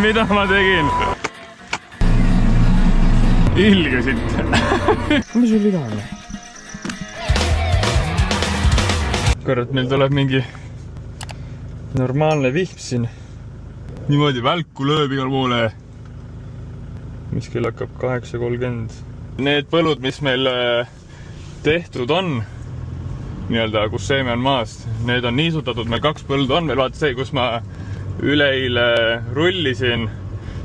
Mida ma tegin? Ilgesid. Mis sul viga on? Kurat, meil tuleb mingi normaalne vihm siin. Niimoodi välku lööb igal poole. Mis kell hakkab 8:30. Need põllud, mis meil tehtud on, nii-öelda, kus seeme on maast, need on niisutatud, meil 2 põldu on, meil vaata see, kus ma üleeile rullisin,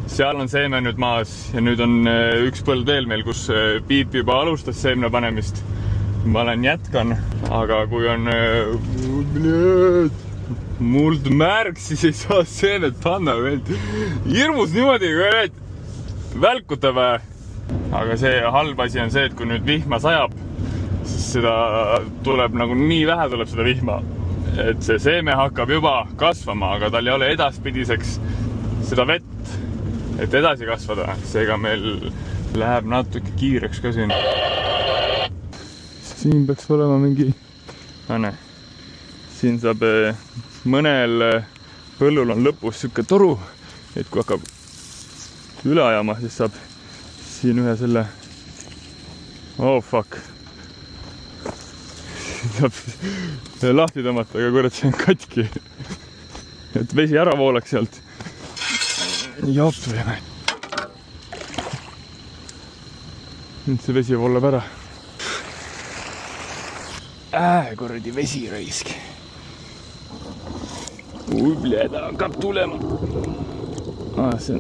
seal on seeme nüüd maas ja nüüd on 1 põld veel meil, kus Piip juba alustas seemne panemist. Ma jätkan, aga kui on muld märg, siis ei saa seemet panna. Hirmus niimoodi, kui välkutab. Aga see halb asi on see, et kui nüüd vihma sajab, siis seda tuleb nagu nii vähe tuleb seda vihma, et see seeme hakkab juba kasvama, aga tal ei ole edaspidiseks seda vett, et edasi kasvada. Seega meil läheb natuke kiireks ka siin. Siin peaks olema mingi... Siin saab mõnel põllul on lõpus siuke toru, et kui hakkab üle ajama, siis saab siin ühe selle... Oh fuck! Saab lahti tõmmata, aga kurat, see on katki. Et vesi ära voolaks sealt. Jops võime. Nüüd see vesi voolab ära. Kuradi vesi raisk. Bleda, hakkab tulema. See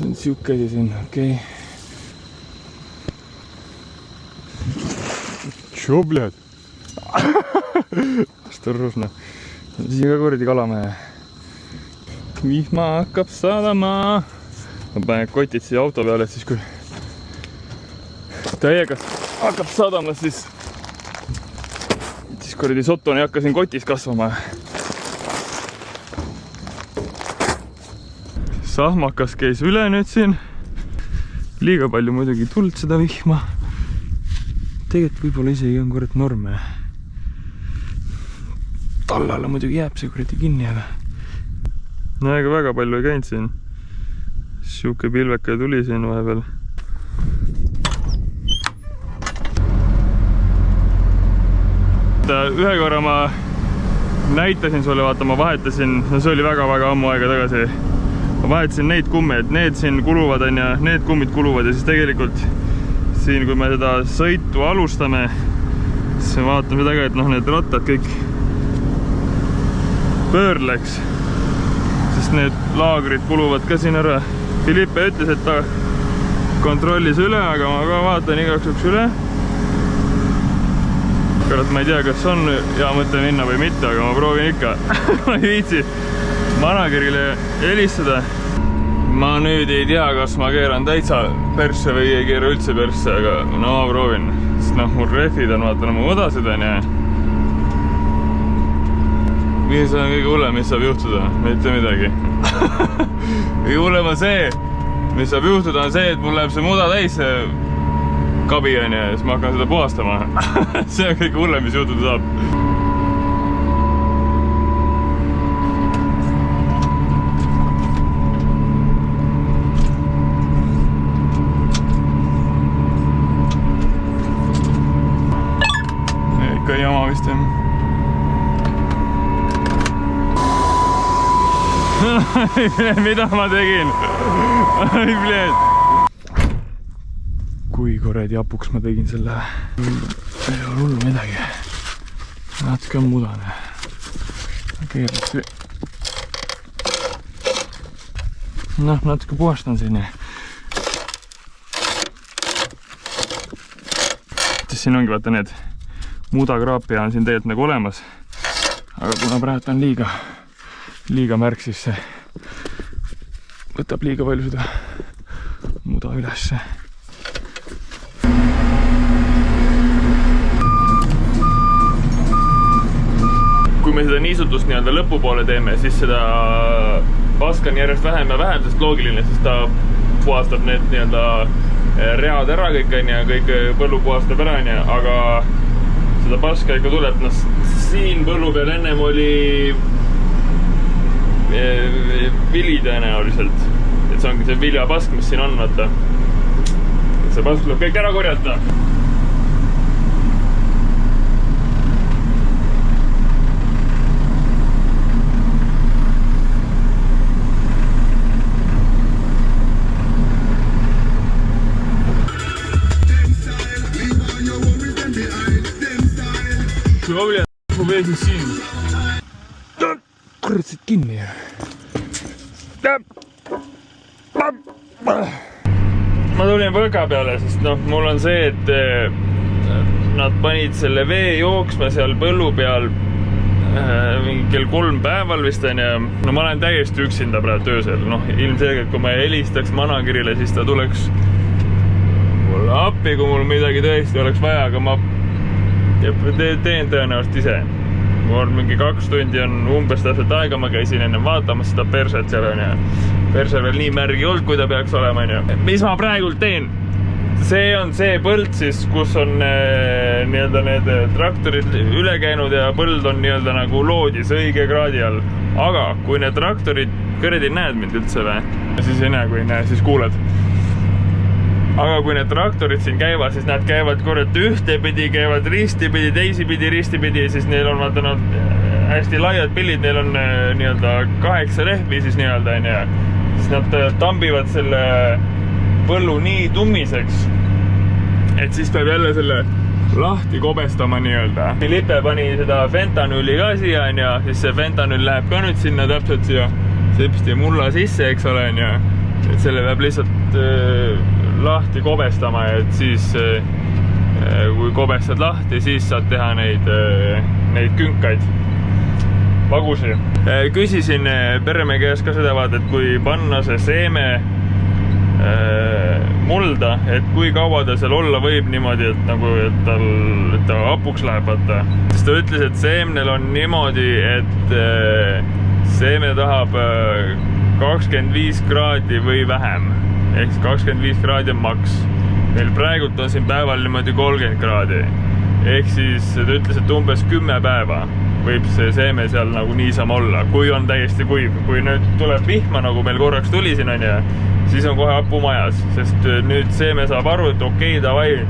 on siuke asi siin, okei. Čo, bled? Осторожно. Siin ka kuradi kalamehe. Vihma hakkab sadama. Ma panen kotid siia auto peale, et siis kui täiega hakkab sadama, siis kuradi sotton ei hakka siin kotis kasvama. Sahmakas käis üle nüüd siin. Liiga palju muidugi tuld seda vihma. Tegelikult võib-olla isegi on kurat norme. Tallale muidugi jääb see kuradi kinni, aga... No ega väga palju ei käinud siin. Siuke pilveka tuli siin vahepeal. Ühe korra ma näitasin sulle, vaata, ma vahetasin, see oli väga-väga ammu aega tagasi. Ma vahetasin neid kumme, et need siin kuluvad ja need kummid kuluvad ja siis tegelikult siin, kui me seda sõitu alustame, siis me vaatame seda ka, et need rattad kõik pöörleks, sest need laagrid kuluvad ka siin ära. Filippe ütles, et ta kontrollis üle, aga ma ka vaatan igaks juhuks üle. Kurat, ma ei tea, kas on hea mõte minna või mitte, aga ma proovin ikka. Ma ei viitsi managerile helistada. Ma nüüd ei tea, kas ma keeran täitsa persse või ei keera üldse persse, aga no ma proovin. Sest mul rehvid on, vaatan, mu odasid on ja... Mis on kõige hullem, mis saab juhtuda? Mitte midagi. Kõige hullem on see, mis saab juhtuda, on see, et mul läheb see muda täis kabi on ja siis ma hakkan seda puhastama. See on kõige hullem, mis juhtuda saab. Ikka jama vist jah. Mida ma tegin? Ai, bled. Kui kuradi apuks ma tegin selle. Ei ole hullu midagi. Natuke on mudane. Kõigepealt natuke puhastan siin. Siin ongi vaata need mudakraapia on siin tegelikult nagu olemas. Aga kuna praegu on liiga märg, siis see võtab liiga palju seda muda ülesse. Kui me seda niisutust nii-öelda lõpupoole teeme, siis seda paska on järjest vähem ja vähem, sest loogiline, sest ta puhastab need nii-öelda read ära kõik põllu puhastab ära, aga seda paska ikka tuleb, siin põllu peal ennem oli vili tõenäoliselt. Et see ongi see viljapask, mis siin on, vaata. See pask tuleb kõik ära korjata. Kui oli vee siis siin. Kurat, siit kinni. Ma tulin võga peale, sest mul on see, et nad panid selle vee jooksma seal põllu peal mingi kell 3 päeval vist on ja ma olen täiesti üksinda praegu töösel. Ilmselgelt, kui ma helistaks managerile, siis ta tuleks mulle appi, kui mul midagi tõesti oleks vaja, aga ma teen tõenäoliselt ise. Mul mingi 2 tundi on umbes täpselt aega, ma käisin enne vaatamas seda perset seal on ja perse veel nii märgi olnud, kui ta peaks olema. Mis ma praegult teen? See on see põld siis, kus on need traktorid üle käinud ja põld on nagu loodis õige kraadi all. Aga kui need traktorid, kõredi näed mind üldse või? Siis ei näe, kui ei näe, siis kuuled. Aga kui need traktorid siin käivad, siis nad käivad korrat ühtepidi, käivad ristipidi, teisipidi, ristipidi, siis neil on vaata hästi laiad pillid, neil on 8 lehvi siis siis nad tambivad selle põllu nii tummiseks, et siis peab jälle selle lahti kobestama Filippe pani seda fentanüüli ka siia ja siis see fentanüül läheb ka nüüd sinna täpselt siia sepsti mulla sisse, eks ole et selle peab lihtsalt lahti kobestama ja et siis kui kobestad lahti, siis saad teha neid künkaid vagusi. Küsisin Perme käest ka seda vaata, et kui panna see seeme mulda, et kui kaua ta seal olla võib niimoodi, et ta hapuks läheb vaata. Siis ta ütles, et seemnel on niimoodi, et seeme tahab 25 kraadi või vähem. Ehk 25 kraadi on maks. Meil praegult on siin päeval niimoodi 30 kraadi. Ehk siis ta ütles, et umbes 10 päeva võib see seeme seal niisama olla, kui on täiesti kuiv. Kui nüüd tuleb vihma, nagu meil korraks tuli siin siis on kohe hapu majas. Sest nüüd seeme saab aru, et okei, davai,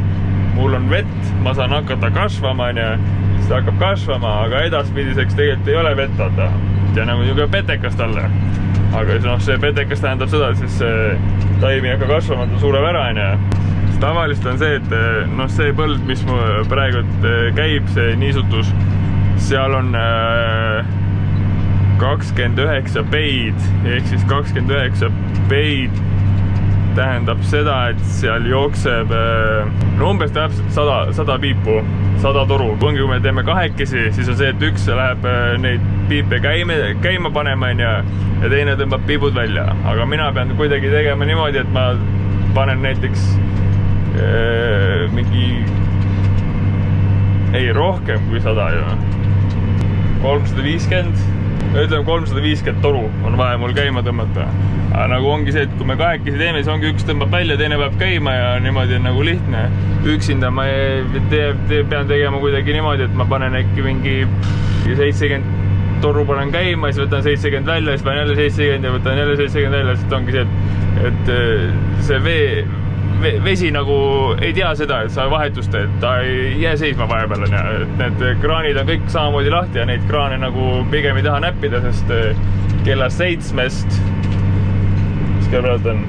mul on vett, ma saan hakata kasvama siis ta hakkab kasvama, aga edaspidiseks tegelikult ei ole vett vaata. Ja niisugune petekast alla. Aga see petekas tähendab seda, et siis taimi ei hakka kasvama, ta sureb ära tavaliselt on see, et see põld, mis praegu käib, see niisutus, seal on 29 peid, ehk siis 29 peid tähendab seda, et seal jookseb umbes täpselt 100 piipu, 100 toru. Kui me teeme kahekesi, siis on see, et üks läheb neid piipe käima panema ja teine tõmbab piibud välja. Aga mina pean kuidagi tegema niimoodi, et ma panen näiteks rohkem kui 100 350, ütleme 350 toru on vaja mul käima tõmmata. Aga ongi see, et kui me kahekesi teeme, siis ongi üks tõmbab välja, teine peab käima ja niimoodi on lihtne. Üksinda ma pean tegema kuidagi niimoodi, et ma panen äkki mingi 70 toru panen käima, siis võtan 70 välja, siis panen jälle 70 ja võtan jälle 70 välja, siis ongi see, et see vesi ei tea seda, et sa vahetust teed, ta ei jää seisma vahepeal. Need kraanid on kõik samamoodi lahti ja neid kraane pigem ei taha näppida, sest kella 7-st, mis kell praegu on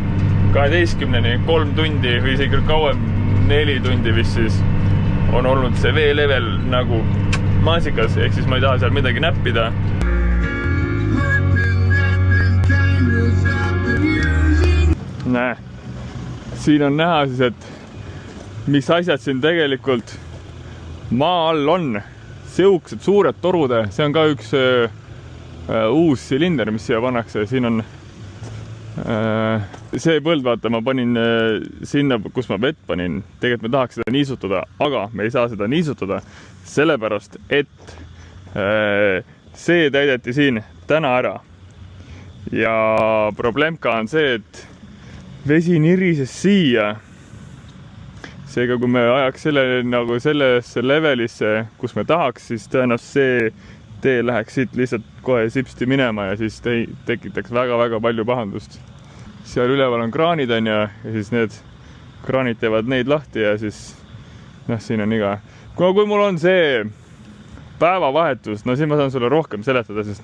12-ni 3 tundi või isegi kauem 4 tundi vist siis on olnud see veelevel maasikas, ehk siis ma ei taha seal midagi näppida. Näe. Siin on näha siis, et mis asjad siin tegelikult maa all on. Siuksed suured torude, see on ka üks uus silinder, mis siia pannakse. Siin on see põld, vaata, ma panin sinna, kus ma vett panin. Tegelikult me tahaks seda niisutada, aga me ei saa seda niisutada, sellepärast, et see täideti siin täna ära. Ja probleemka on see, et vesi nirises siia. Seega, kui me ajaks selle sellesse levelisse, kus me tahaks, siis tõenäoliselt see tee läheks siit lihtsalt kohe sipsti minema ja siis tekitaks väga-väga palju pahandust. Seal üleval on kraanid on ja siis need kraanid teevad neid lahti ja siis siin on iga. Kui mul on see päevavahetus, siis ma saan sulle rohkem seletada, sest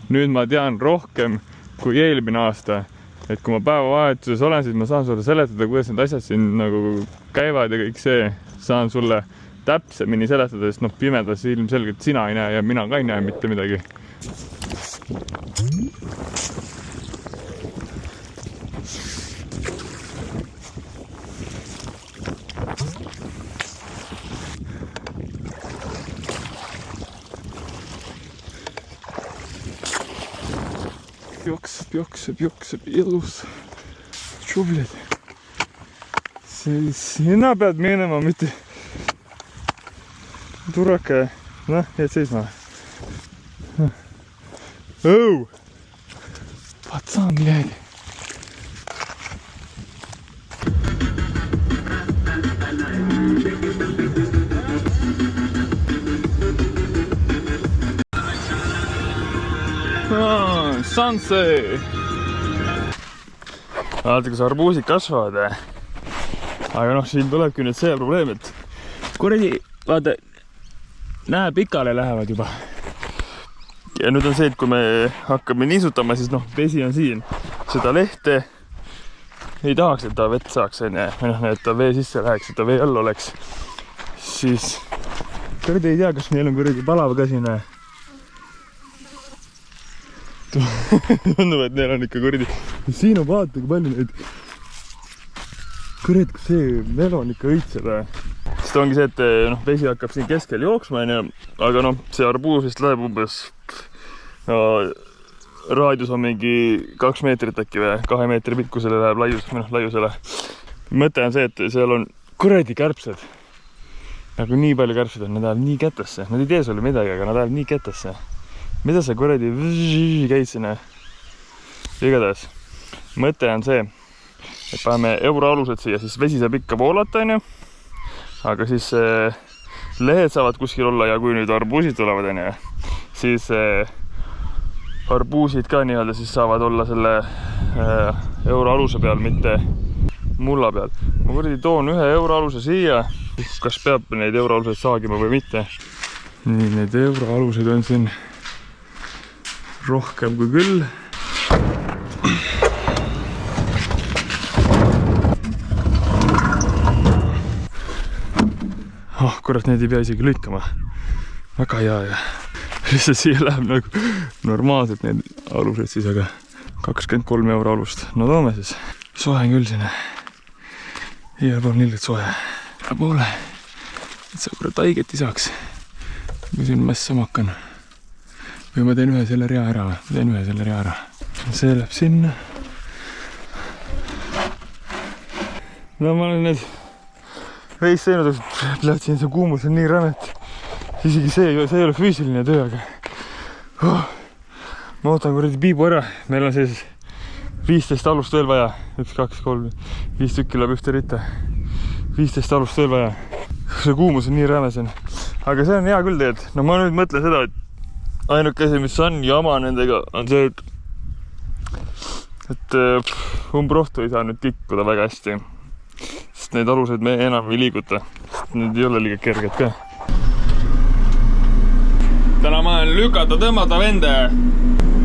nüüd ma tean rohkem kui eelmine aasta. Et kui ma päevavahetuses olen, siis ma saan sulle seletada, kuidas need asjad siin nagu käivad ja kõik see saan sulle täpsemini seletada, sest pimedas ilmselgelt sina ei näe ja mina ka ei näe mitte midagi. Jookseb ilus. Šubled. Sina pead minema, mitte turaka. Jäid seisma. Пацан, глядь. Sunset! Vaata, kus arbuusid kasvavad. Aga siin tulebki nüüd see probleem, et kuradi, vaata, näe pikale lähevad juba. Ja nüüd on see, et kui me hakkame niisutama, siis vesi on siin. Seda lehte ei tahaks, et ta vett saaks, et ta vee sisse läheks, et ta vee all oleks. Siis kuradi ei tea, kas neil on kuradi palav ka siin. Tundub, et neil on ikka kuradi. Siin on vaata, kui palju neid. Kuradi, kui see melu on ikka õitseb. Sest ongi see, et vesi hakkab siin keskel jooksma, aga see arbuus vist läheb umbes raadius on mingi 2 meetrit äkki või 2 meetri pikkusele läheb laiusele. Mõte on see, et seal on kuradi kärbsed. Nagu nii palju kärbsed on, nad läheb nii kätesse. Nad ei tee sulle midagi, aga nad läheb nii kätesse. Mida sa kuradi käid sinna? Igatahes. Mõte on see, et paneme euroalused siia, siis vesi saab ikka voolata, aga siis lehed saavad kuskil olla ja kui nüüd arbuusid tulevad, siis arbuusid ka nii-öelda siis saavad olla selle euroaluse peal, mitte mulla peal. Ma kuradi toon 1 euroaluse siia, kas peab neid euroaluseid saagima või mitte. Nii, need euroalused on siin rohkem kui küll. Kurat, need ei pea isegi lõikama. Väga hea ja lihtsalt siia läheb nagu normaalselt need alused siis, aga 23 euro alust. No toome siis. Soe on küll sinna. Igal pool nilgelt soe. Poole. Et sa kurat haiget ei saaks. Kui siin mass samak on. Või ma teen ühe selle rea ära. See läheb sinna. No ma olen need veis seinud, lähtsin, see kuumus on nii rämet. Isegi see ei ole füüsiline töö, aga ma ootan kuradi piibu ära. Meil on siis 15 alust veel vaja. 1, 2, 3, 5 tükki läheb ühte ritta. 15 alust veel vaja. See kuumus on nii rämesen. Aga see on hea küll teed. No ma nüüd mõtlen seda, et ainuke asi, mis on jama nendega, on see, et umbrohtu ei saa nüüd kikkuda väga hästi. Sest need alused me enam ei liiguta. Sest need ei ole liiga kerged ka. Täna ma olen lükata tõmmata vende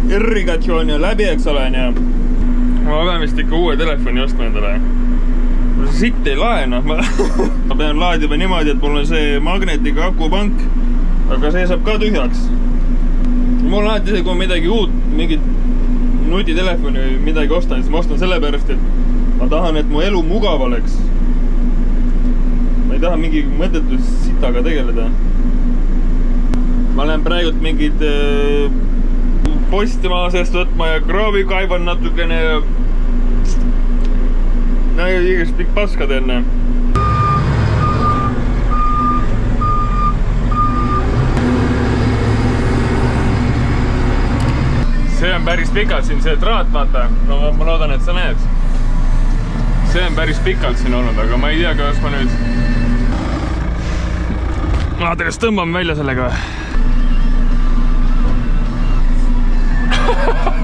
irrigatsiooni läbi, eks olen ja ma pean vist ikka uue telefoni ostma endale. Sitt ei laena. Ma pean laadima niimoodi, et mul on see magnetiga akupank, aga see saab ka tühjaks. Mul on alati see, kui midagi uut, mingit nutitelefoni või midagi ostan, siis ma ostan sellepärast, et ma tahan, et mu elu mugav oleks. Ma ei taha mingi mõttetu sitaga tegeleda. Ma lähen praegult mingid postimaa seest võtma ja kraavi kaivan natukene ja igast pikk paskad enne. See on päris pikalt siin see traat, vaata. No ma loodan, et sa näed. See on päris pikalt siin olnud, aga ma ei tea, kas ma nüüd... Vaata, kas tõmbame välja sellega.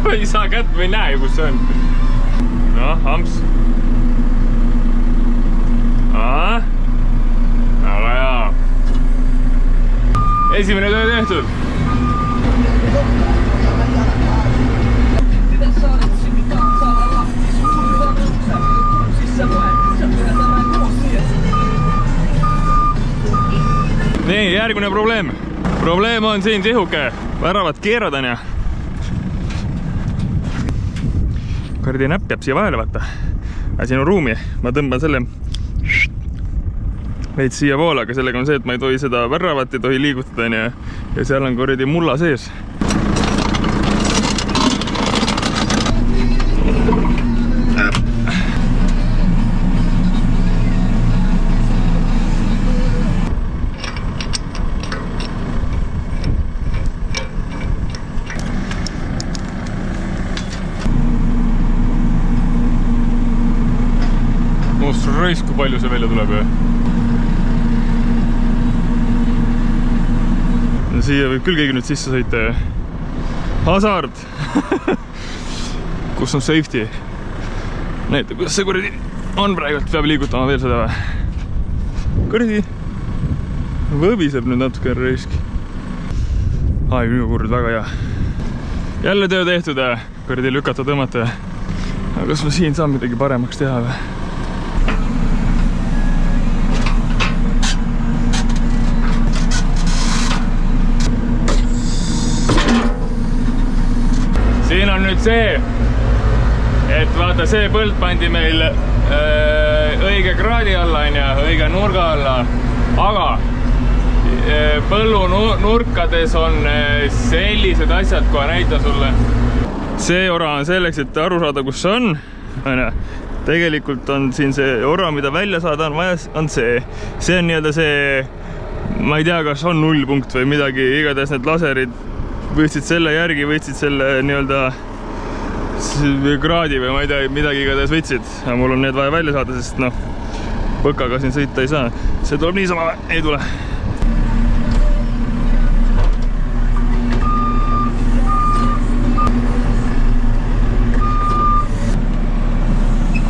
ma ei saa kätt, ma ei näe, kus see on. Noh, amps. Aga jaa. Esimene töö tehtud. Nii, järgmine probleem. Probleem on siin tihuke. Väravat keerad on ja. Kardi näpp jääb siia vahele, vaata. Aga siin on ruumi. Ma tõmban selle veid siia poole, aga sellega on see, et ma ei tohi seda väravat, ei tohi liigutada ja seal on kordi mulla sees. Raisk, kui palju see välja tuleb ju. Siia võib küll keegi nüüd sisse sõita. Hasard! Kus on safety? Näita, kuidas see kuradi on praegu, peab liigutama veel seda või? Kuradi võbiseb nüüd natuke raisk. Ai, minu kurd, väga hea. Jälle töö tehtud, kuradi lükata tõmmata. Aga kas ma siin saan midagi paremaks teha või? Siin on nüüd see, et vaata see põld pandi meil õige kraadi alla, õige nurga alla, aga põllu nurkades on sellised asjad, kohe näita sulle. See ora on selleks, et aru saada, kus see on. Tegelikult on siin see ora, mida välja saada on vaja, on see. See on nii-öelda see, ma ei tea, kas on nullpunkt või midagi, igatahes need laserid võtsid selle järgi, võtsid selle nii-öelda kraadi või ma ei tea, midagi igatahes võtsid. Ja mul on need vaja välja saada, sest noh, põkaga siin sõita ei saa. See tuleb niisama, ei tule.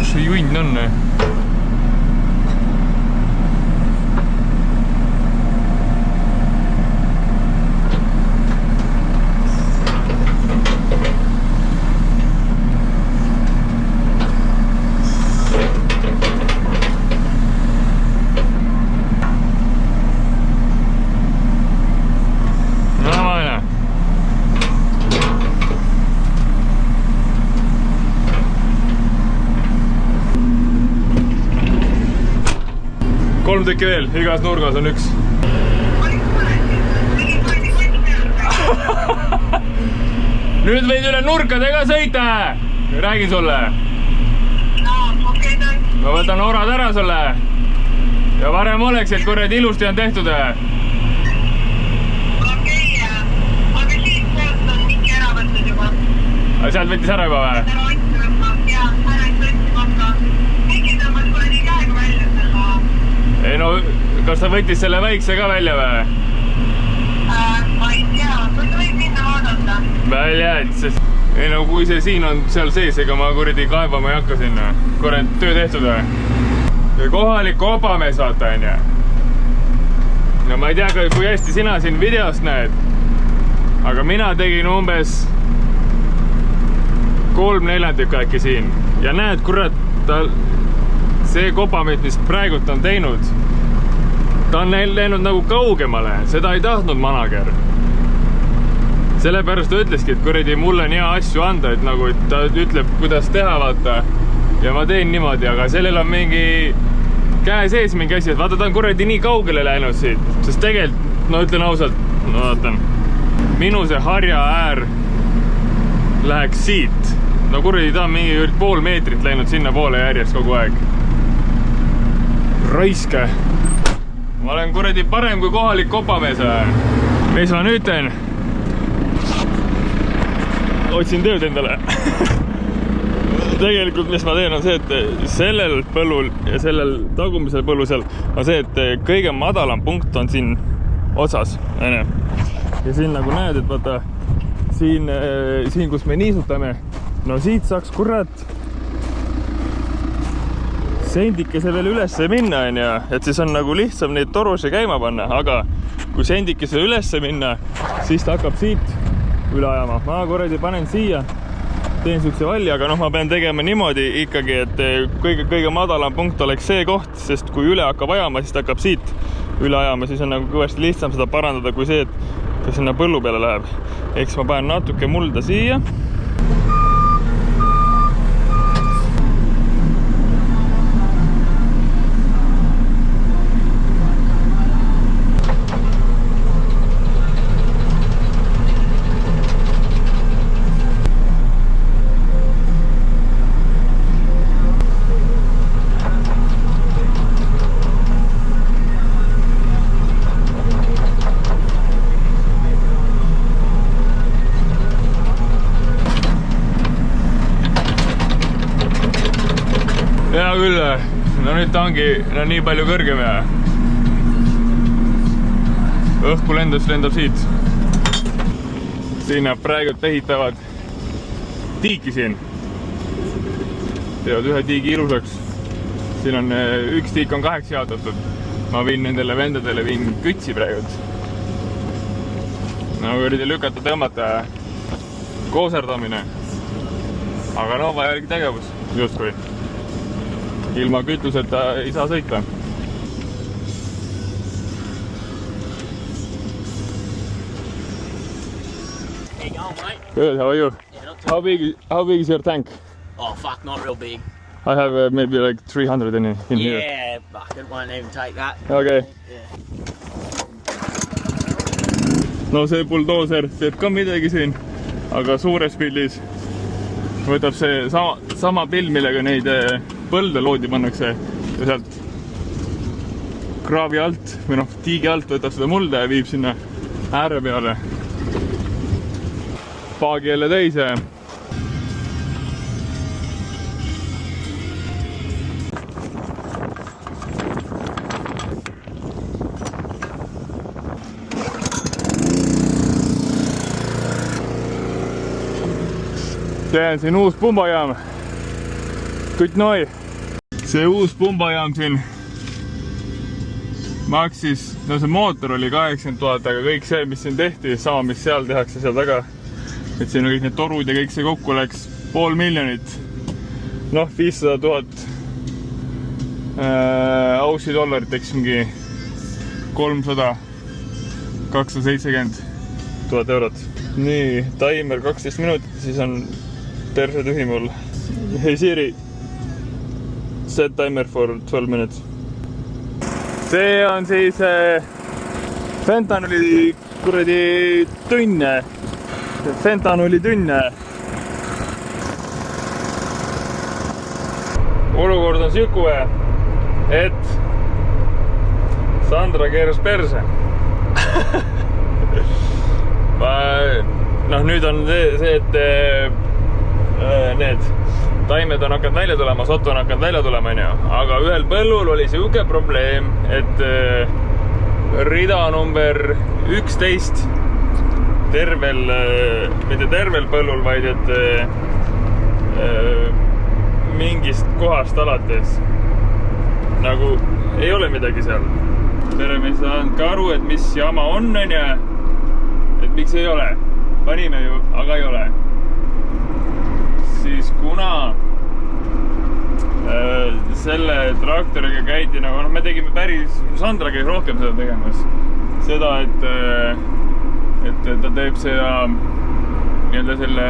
Kus see junn on? Kolm tükki veel, igas nurgas on üks. Nüüd võid üle nurkadega sõita! Räägin sulle. Ma võtan orad ära sulle. Ja varem oleks, et kurred ilusti on tehtud. Aga siit poolt on mingi ära võtnud juba. Aga sealt võttis ära juba või? Ei no, kas ta võttis selle väikse ka välja või? Ma ei tea, kui ta võib minna vaadata. Välja, et sest... Ei no, kui see siin on seal sees, ega ma kuradi kaevama ei hakka sinna. Korrand töö tehtud või? Kohalik obamees vaata on ja. No ma ei tea, kui hästi sina siin videost näed. Aga mina tegin umbes 3/4 äkki siin. Ja näed, kurat, see kopameet, mis praegult on teinud, ta on läinud nagu kaugemale, seda ei tahtnud manager. Sellepärast ta ütleski, et kuradi mulle on hea asju anda, et nagu et ta ütleb, kuidas teha, vaata. Ja ma teen niimoodi, aga sellel on mingi käe sees mingi asi, et vaata, ta on kuradi nii kaugele läinud siit. Sest tegelikult, no ütlen ausalt, no vaatan, minu see harja äär läheks siit. No kuradi ta on mingi pool meetrit läinud sinna poole järjest kogu aeg. Raiske. Ma olen kuradi parem kui kohalik kopamees. Mis ma nüüd teen? Otsin tööd endale. Tegelikult mis ma teen on see, et sellel põllul ja sellel tagumisel põllul seal on see, et kõige madalam punkt on siin otsas. Ja siin nagu näed, et vaata, siin, kus me niisutame. No siit saaks kurat sendikese veel ülesse minna, onju. Et siis on nagu lihtsam neid torusid käima panna, aga kui sendikese ülesse minna, siis ta hakkab siit üle ajama. Ma korradi panen siia, teen siukse valli, aga noh, ma pean tegema niimoodi ikkagi, et kõige madalam punkt oleks see koht, sest kui üle hakkab ajama, siis ta hakkab siit üle ajama, siis on nagu kõvasti lihtsam seda parandada kui see, et ta sinna põllu peale läheb. Eks ma panen natuke mulda siia. Hea küll, no nüüd ta ongi nii palju kõrgem ja õhku lendab siit. Siin nad praegu ehitavad tiiki siin. Teevad ühe tiigi ilusaks. Siin on üks tiik on 8 jaotatud. Ma viin nendele vendadele kütsi praegu. No üridi lükata, tõmmata kooserdamine. Aga no vajalik tegevus, justkui. Ilma kütuseta ei saa sõita. Hey, going, mate? Good, how are you? Yeah, not too How big is your tank? Oh, fuck, not real big. I have maybe like 300 in here. Yeah, fuck, it won't even take that. Okay. Yeah. No see buldooser teeb ka midagi siin, aga suures pildis võtab see sama pill, millega neid põlde loodi pannakse ja sealt kraavi alt või noh, tiigi alt võtab seda mulda ja viib sinna ääre peale. Paagi jälle täis. See on siin uus pumbajaam. Kõik noi. See uus pumbajaam siin maksis, no see mootor oli 80 000, aga kõik see, mis siin tehti, sama mis seal tehakse seal taga. Et siin on kõik need torud ja kõik see kokku läks $500,000. Noh, 500 000 Aussie dollarit, eks mingi 270 000 eurot. Nii, timer 12 minutit, siis on perse tühi mul. Hey Siri, set timer for 12 minutes. See on siis fentanuli kuradi tünne. Fentanuli tünne. Olukord on siuke, et Sandra keeras perse. Noh, nüüd on see, et need taimed on hakanud välja tulema, sotu on hakanud välja tulema, aga ühel põllul oli siuke probleem, et rida number 11 mitte tervel põllul, vaid et mingist kohast alates nagu ei ole midagi seal. Me ei saanud ka aru, et mis jama on, et miks ei ole. Panime ju, aga ei ole. Siis kuna selle traktoriga käidi nagu, me tegime päris, Sandra käis rohkem seda tegemas. Seda, et ta teeb seda nii-öelda selle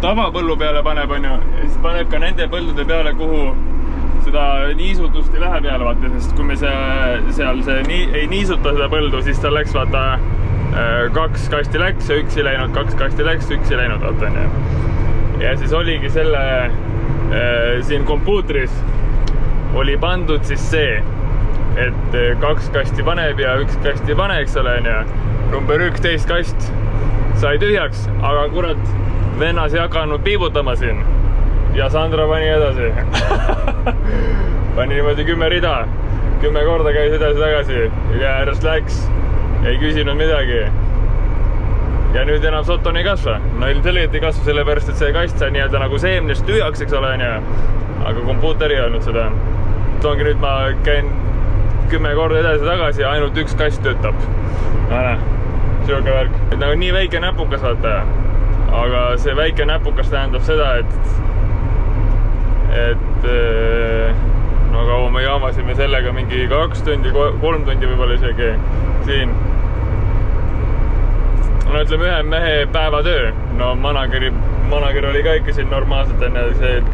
tavapõllu peale paneb, ja siis paneb ka nende põldude peale, kuhu seda niisutust ei lähe peale, vaata, sest kui me seal ei niisuta seda põldu, siis ta läks, vaata, 2 kasti läks ja 1 ei läinud, 2 kasti läks, 1 ei läinud, vaata, ja siis oligi selle siin kompuutris oli pandud siis see, et 2 kasti paneb ja 1 kasti ei pane, eks ole, number 11 kast sai tühjaks, aga kurat, vennas ei hakanud piibutama siin ja Sandra pani edasi. Pani niimoodi 10 rida, 10 korda käis edasi tagasi ja järjest läks, ei küsinud midagi. ja nüüd enam sotoni ei kasva. No ilmselgelt ei kasva sellepärast, et see kast sai nii-öelda nagu seemnest tühjaks, eks ole, aga kompuuter ei öelnud seda. Ongi nüüd ma käin 10 korda edasi-tagasi ja ainult üks kast töötab. Siuke värk. Nagu nii väike näpukas vaata. Aga see väike näpukas tähendab seda, et no kaua me jaamasime sellega mingi 2 tundi, 3 tundi võib-olla isegi siin. No ütleme ühe mehe päevatöö. No manager oli ka ikka siin normaalselt enne see, et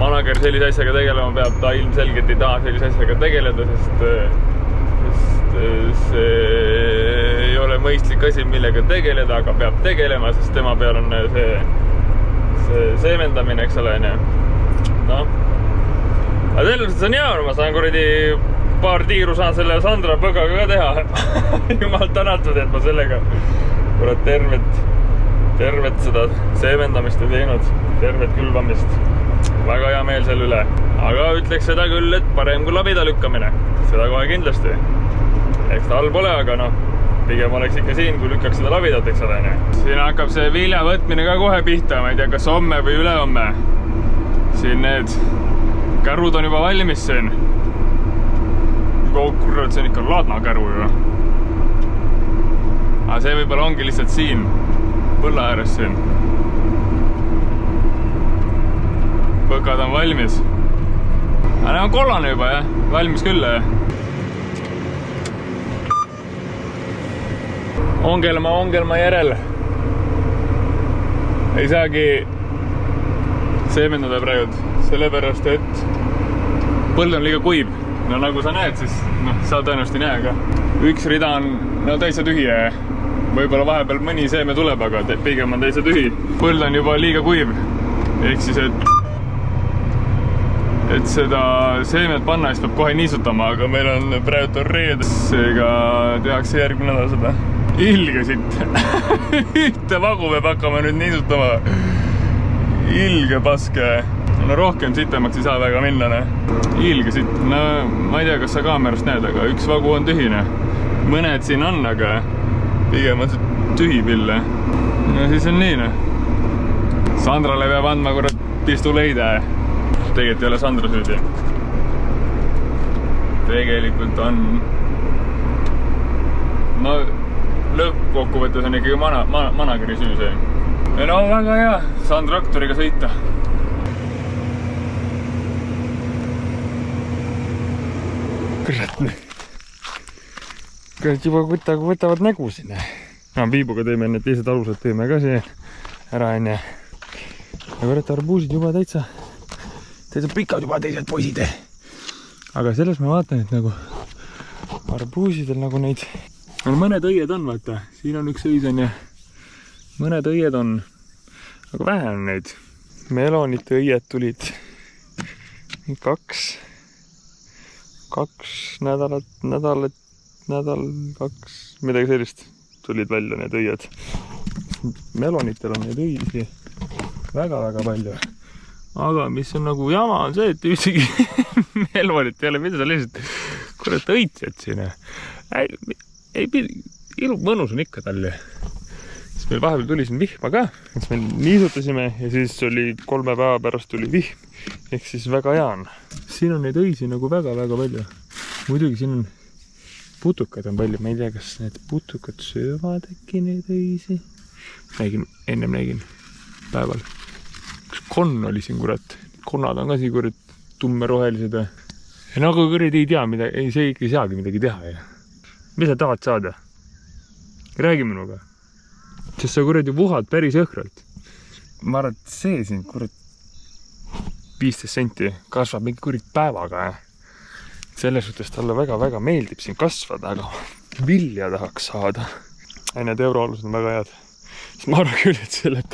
manager sellise asjaga tegelema peab, ta ilmselgelt ei taha sellise asjaga tegeleda, sest see ei ole mõistlik asi, millega tegeleda, aga peab tegelema, sest tema peal on see seemendamine, eks ole, no. Aga selles on hea, ma saan kuradi paar tiiru saan selle Sandra põgaga ka teha. Jumal tänatud, et ma sellega kurat tervet seda seemendamist ei teinud, tervet külvamist. Väga hea meel selle üle. Aga ütleks seda küll, et parem kui labida lükkamine. Seda kohe kindlasti. Eks ta all pole, aga noh, pigem oleks ikka siin, kui lükkaks seda labidat, eks ole. Siin hakkab see vilja võtmine ka kohe pihta, ma ei tea, kas homme või ülehomme. Siin need kärud on juba valmis siin. Kurat, see on ikka laadna käru ju. Aga see võib-olla ongi lihtsalt siin, põlla ääres siin. Põkad on valmis. Aga need on kollane juba, jah? Valmis küll, jah? Ongelma järel. Ei saagi seemendada praegu, sellepärast, et põld on liiga kuib. No nagu sa näed, siis sa tõenäoliselt ei näe ka. Üks rida on täitsa tühi. Võib-olla vahepeal mõni seeme tuleb, aga pigem on täitsa tühi. Põld on juba liiga kuiv. Ehk siis, et seda seemet panna, siis peab kohe niisutama, aga meil on praegu reedes, seega tehakse järgmine nädal seda. Ilge siit. Ühte vagu peab hakkama nüüd niisutama. Ilge paske. No rohkem sitemaks ei saa väga minna. Ilge siit. No ma ei tea, kas sa kaamerast näed, aga üks vagu on tühine. Mõned siin on, aga pigem on see tühi pille. No siis on nii. Sandrale peab andma kurat pistuleide. Tegelikult ei ole Sandra süüdi. Tegelikult on... No lõppkokkuvõttes on ikkagi manageri süü see. Ja no väga hea, saan traktoriga sõita. Kurat juba võtavad nägu sinna. Viibuga tõime need teised alused, tõime ka siia ära enne. Ja kurat arbuusid juba täitsa pikad juba teised poisid. Aga selles ma vaatan, et nagu arbuusidel nagu neid... Mõned õied on, vaata. Siin on üks õis on ja mõned õied on. Aga vähe on neid. Melonite õied tulid 2 nädalat, midagi sellist tulid välja need õied. Melonitel on neid õisi väga-väga palju. Aga mis on nagu jama on see, et ühtsegi melonit ei ole, mida sa lihtsalt kurat õitsed siin. Ilu mõnus on ikka tal. Siis meil vahepeal tuli siin vihma ka, siis me niisutasime ja siis oli 3 päeva pärast tuli vihm. Ehk siis väga hea on. Siin on neid õisi nagu väga-väga palju. Muidugi siin on putukad on palju. Ma ei tea, kas need putukad söövad äkki neid õisi. Ennem nägin päeval. Üks konn oli siin kurat. Konnad on ka siin kurat tummerohelised. Ja nagu kurat ei tea midagi, see ikka ei saagi midagi teha. Ja. Mis sa tahad saada? Räägi minuga. Sest sa kurat ju vuhad päris õhkralt. Ma arvan, et see siin kurat 15 senti kasvab mingi kurat päevaga. Selles suhtes talle väga-väga meeldib siin kasvada, aga vilja tahaks saada. Need euroalused on väga head. Siis ma arvan küll, et see läheb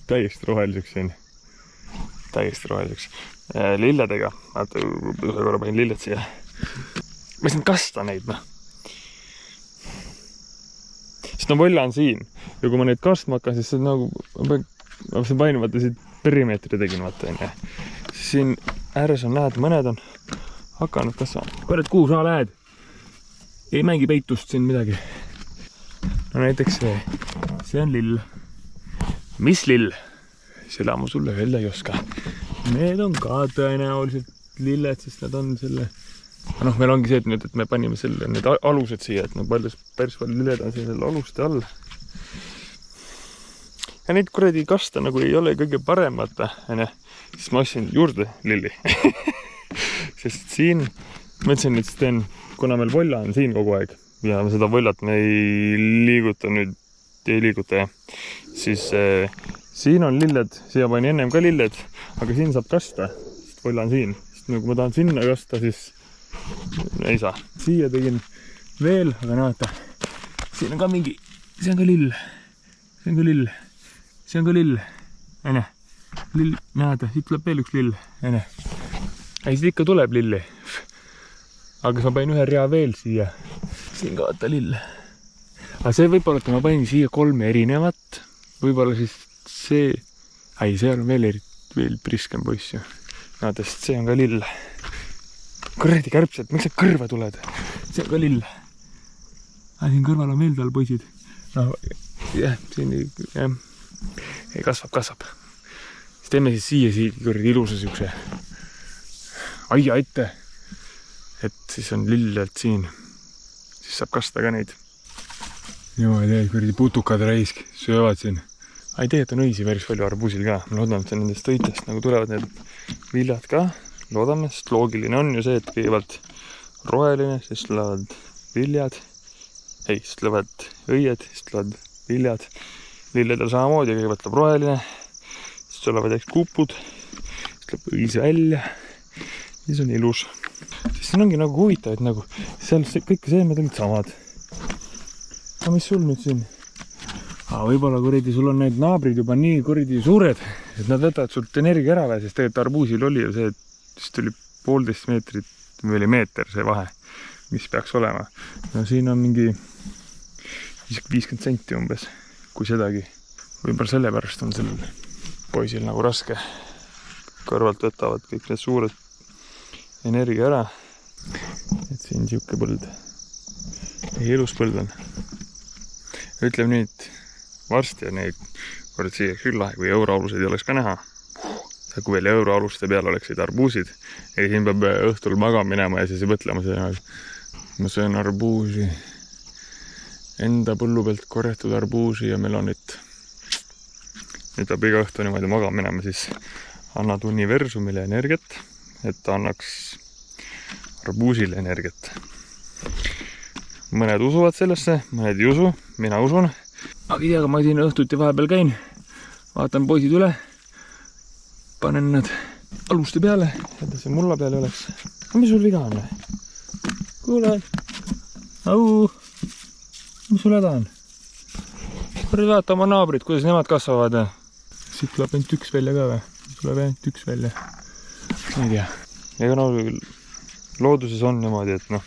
täiesti roheliseks siin. Täiesti roheliseks. Lilledega. Vaata, ühe korra panin lilled siia. Ma siin kasta neid, noh. Sest no võlla on siin. Ja kui ma neid kastma hakkan, siis see nagu... Ma panin vaata siit perimeetri tegin, vaata. Siis siin ääres on näed, mõned on hakanud kasvama. Kurat, kuhu sa lähed? Ei mängi peitust siin midagi. no näiteks see on lill. Mis lill? Seda ma sulle öelda ei oska. Need on ka tõenäoliselt lilled, sest nad on selle... Noh, meil ongi see, et, nüüd, et me panime selle, need alused siia, et no päris palju lilled on siin selle aluste all. Ja neid kuradi kasta nagu ei ole kõige paremat, siis ma ostsin juurde lilli. Sest siin, ma ütlesin, et teen, kuna meil volla on siin kogu aeg ja seda vollat me ei liiguta, jah. Siis siin on lilled, siia panin ennem ka lilled, aga siin saab kasta, sest volla on siin. Sest kui ma tahan sinna kasta, siis ei saa. Siia tegin veel, aga näete, siin on ka mingi, see on ka lill. See on ka lill. See on ka lill. Lill, näete, siit tuleb veel üks lill. Ei, siit ikka tuleb lilli. Aga ma panin ühe rea veel siia. Siin ka vaata lill. Aga see võib-olla, et ma panin siia 3 erinevat. Võib-olla siis see... Ei, see on veel priskem poiss ju. Näete, sest see on ka lill. Kuradi kärbsed, miks sa kõrva tuled? See on ka lill. Siin kõrval on veel tal poisid. No, jah, siin ei kasvab. Siis teeme siis siia kuradi ilusa siukse aia ette. Et siis on lillelt siin. Siis saab kasta ka neid. Joo, ei tee, kuradi putukad raisk, söövad siin. Ei tee, et on õisi päris palju arbuusil ka. Ma loodan, et nendest õitest nagu tulevad need viljad ka. Loodame, sest loogiline on ju see, et kõigepealt roheline, siis tulevad viljad, siis tulevad õied, siis tulevad viljad. Lilledel samamoodi, kõigepealt tuleb roheline, siis tulevad kupud, siis tuleb õis välja, siis on ilus. Siis siin ongi nagu huvitav, et nagu seal kõik seemed olid samad. Aga mis sul nüüd siin? Võib-olla kuradi, sul on need naabrid juba nii kuradi suured, et nad võtavad sult energia ära, sest tegelikult arbuusil oli ju see, et siis tuli 1,5 meetrit või oli meeter see vahe, mis peaks olema. No siin on mingi 50 senti umbes, kui sedagi. Võib-olla sellepärast on sellel poisil nagu raske. Kõrvalt võtavad kõik need suured energia ära. Et siin siuke põld. Ei, ilus põld on. Ütleme nüüd, varsti on neid kord siia küll lahe, kui euroalused ei oleks ka näha. Kui veel euroaluste peal oleksid arbuusid, ja siin peab õhtul magama minema ja siis mõtlema seda, ma söön arbuusi, enda põllu pealt korjatud arbuusi ja melonit. Nüüd peab iga õhtu niimoodi magama minema, siis annad universumile energiat, et ta annaks arbuusile energiat. Mõned usuvad sellesse, mõned ei usu, mina usun. Aga ei tea, ma siin õhtuti vahepeal käin, vaatan poisid üle, panen nad aluste peale, et see mulla peale oleks. Mis sul viga on? Kuule, au, mis sul häda on? Võrd vaata oma naabrid, kuidas nemad kasvavad. Siit tuleb ainult üks välja ka või? Tuleb ainult üks välja. Ei tea. Ega no looduses on niimoodi, et noh,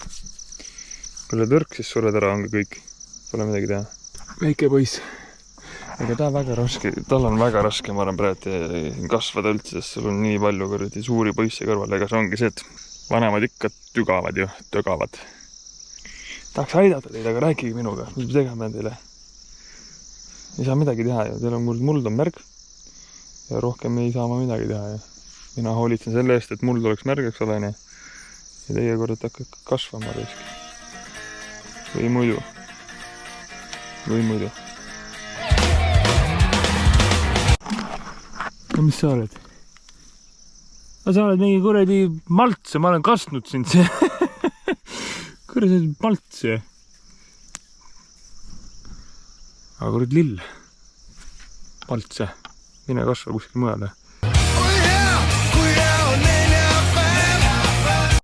kui oled õrk, siis sured ära on kõik. Pole midagi teha. Väike poiss. Ega ta väga raske, tal on väga raske, ma arvan praegu kasvada üldse, sest sul on nii palju kõrdi suuri poisse kõrval. Ega see ongi see, et vanemad ikka tögavad. Tahaks aidata teid, aga rääkige minuga, mis me tegema teile. Ei saa midagi teha ja teil on muld on märg ja rohkem ei saa ma midagi teha. Ja mina hoolitsen selle eest, et muld oleks märg, eks ole, ja teie kord hakkab kasvama raisk. Või muidu. No mis sa oled? Sa oled mingi kuradi maltse, ma olen kastnud sind see. Kuradi maltse. Aga kuradi lill. Maltse. Mine kasva kuskil mujale.